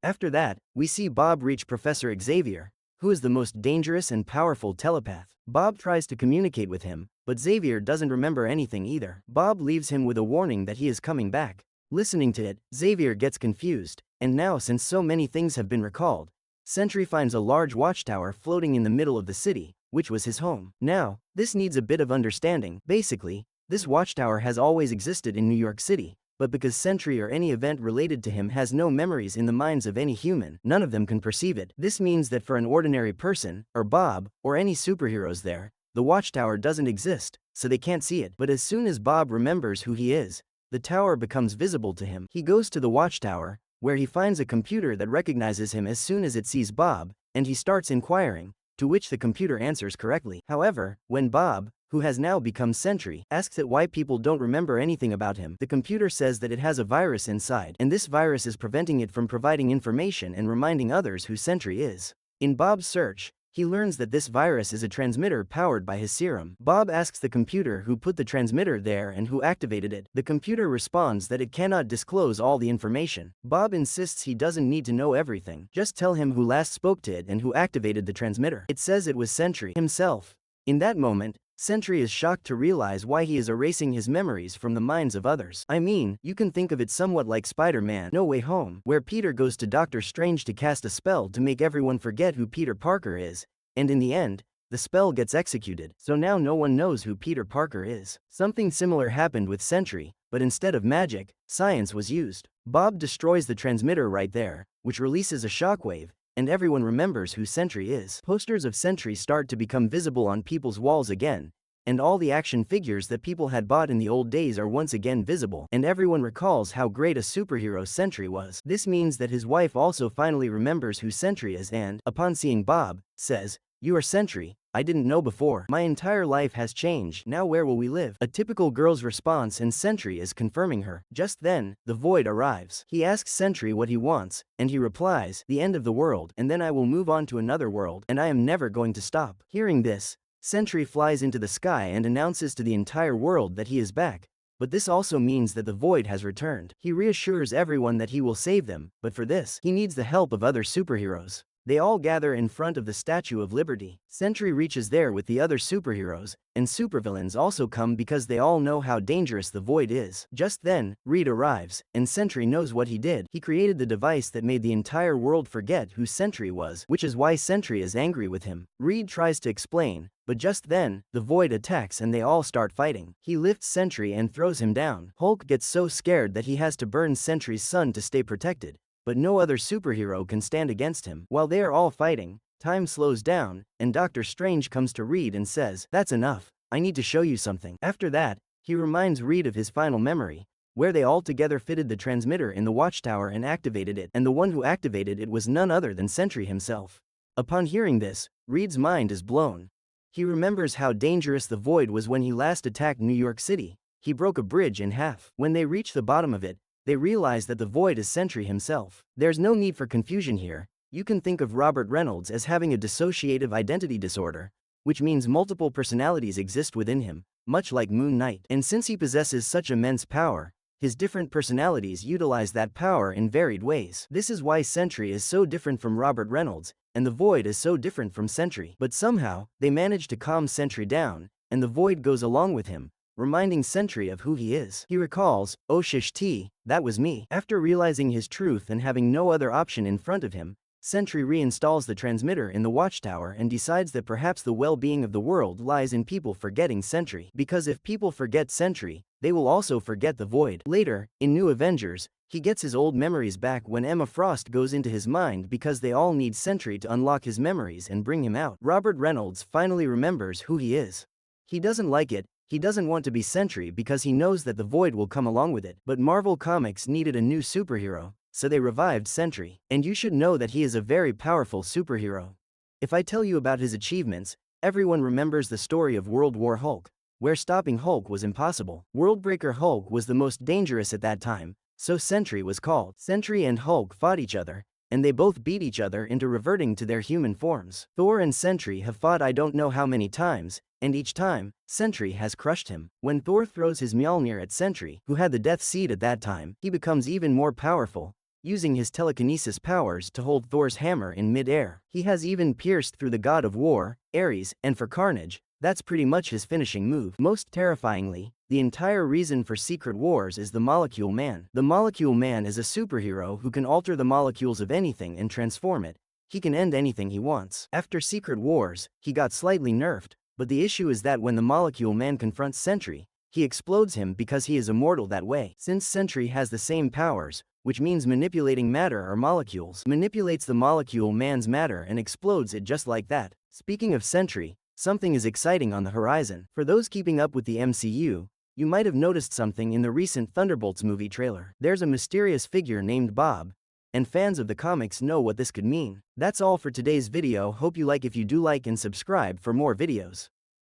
After that, we see Bob reach Professor Xavier, who is the most dangerous and powerful telepath. Bob tries to communicate with him, but Xavier doesn't remember anything either. Bob leaves him with a warning that he is coming back. Listening to it, Xavier gets confused, and now since so many things have been recalled, Sentry finds a large watchtower floating in the middle of the city, which was his home. Now, this needs a bit of understanding. Basically, this watchtower has always existed in New York City, but because Sentry or any event related to him has no memories in the minds of any human, none of them can perceive it. This means that for an ordinary person, or Bob, or any superheroes there, the watchtower doesn't exist, so they can't see it. But as soon as Bob remembers who he is, the tower becomes visible to him. He goes to the watchtower, where he finds a computer that recognizes him as soon as it sees Bob, and he starts inquiring, to which the computer answers correctly. However, when Bob, who has now become Sentry, asks it why people don't remember anything about him, the computer says that it has a virus inside, and this virus is preventing it from providing information and reminding others who Sentry is. In Bob's search, he learns that this virus is a transmitter powered by his serum. Bob asks the computer who put the transmitter there and who activated it. The computer responds that it cannot disclose all the information. Bob insists he doesn't need to know everything, just tell him who last spoke to it and who activated the transmitter. It says it was Sentry himself. In that moment, Sentry is shocked to realize why he is erasing his memories from the minds of others. I mean, you can think of it somewhat like Spider-Man: No Way Home, where Peter goes to Doctor Strange to cast a spell to make everyone forget who Peter Parker is, and in the end, the spell gets executed, so now no one knows who Peter Parker is. Something similar happened with Sentry, but instead of magic, science was used. Bob destroys the transmitter right there, which releases a shockwave, and everyone remembers who Sentry is. Posters of Sentry start to become visible on people's walls again, and all the action figures that people had bought in the old days are once again visible, and everyone recalls how great a superhero Sentry was. This means that his wife also finally remembers who Sentry is and, upon seeing Bob, says, "You are Sentry, I didn't know before. My entire life has changed. Now where will we live?" A typical girl's response, and Sentry is confirming her. Just then, the Void arrives. He asks Sentry what he wants, and he replies, "The end of the world, and then I will move on to another world, and I am never going to stop." Hearing this, Sentry flies into the sky and announces to the entire world that he is back, but this also means that the Void has returned. He reassures everyone that he will save them, but for this, he needs the help of other superheroes. They all gather in front of the Statue of Liberty. Sentry reaches there with the other superheroes, and supervillains also come because they all know how dangerous the Void is. Just then, Reed arrives, and Sentry knows what he did. He created the device that made the entire world forget who Sentry was, which is why Sentry is angry with him. Reed tries to explain, but just then, the Void attacks and they all start fighting. He lifts Sentry and throws him down. Hulk gets so scared that he has to burn Sentry's son to stay protected, but no other superhero can stand against him. While they are all fighting, time slows down, and Doctor Strange comes to Reed and says, "That's enough, I need to show you something." After that, he reminds Reed of his final memory, where they all together fitted the transmitter in the watchtower and activated it, and the one who activated it was none other than Sentry himself. Upon hearing this, Reed's mind is blown. He remembers how dangerous the Void was when he last attacked New York City. He broke a bridge in half. When they reach the bottom of it, they realize that the Void is Sentry himself. There's no need for confusion here. You can think of Robert Reynolds as having a dissociative identity disorder, which means multiple personalities exist within him, much like Moon Knight. And since he possesses such immense power, his different personalities utilize that power in varied ways. This is why Sentry is so different from Robert Reynolds, and the Void is so different from Sentry. But somehow, they manage to calm Sentry down, and the Void goes along with him, reminding Sentry of who he is. He recalls, "Oh shish T, that was me." After realizing his truth and having no other option in front of him, Sentry reinstalls the transmitter in the watchtower and decides that perhaps the well-being of the world lies in people forgetting Sentry. Because if people forget Sentry, they will also forget the Void. Later, in New Avengers, he gets his old memories back when Emma Frost goes into his mind because they all need Sentry to unlock his memories and bring him out. Robert Reynolds finally remembers who he is. He doesn't like it. He doesn't want to be Sentry because he knows that the Void will come along with it. But Marvel Comics needed a new superhero, so they revived Sentry. And you should know that he is a very powerful superhero. If I tell you about his achievements, everyone remembers the story of World War Hulk, where stopping Hulk was impossible. Worldbreaker Hulk was the most dangerous at that time, so Sentry was called. Sentry and Hulk fought each other, and they both beat each other into reverting to their human forms. Thor and Sentry have fought I don't know how many times, and each time, Sentry has crushed him. When Thor throws his Mjolnir at Sentry, who had the Death Seed at that time, he becomes even more powerful, using his telekinesis powers to hold Thor's hammer in mid-air. He has even pierced through the god of war, Ares, and for Carnage, that's pretty much his finishing move. Most terrifyingly, the entire reason for Secret Wars is the Molecule Man. The Molecule Man is a superhero who can alter the molecules of anything and transform it. He can end anything he wants. After Secret Wars, he got slightly nerfed, but the issue is that when the Molecule Man confronts Sentry, he explodes him because he is immortal that way. Since Sentry has the same powers, which means manipulating matter or molecules, manipulates the Molecule Man's matter and explodes it just like that. Speaking of Sentry, something is exciting on the horizon. For those keeping up with the MCU, you might have noticed something in the recent Thunderbolts movie trailer. There's a mysterious figure named Bob, and fans of the comics know what this could mean. That's all for today's video. Hope you like. If you do, like and subscribe for more videos.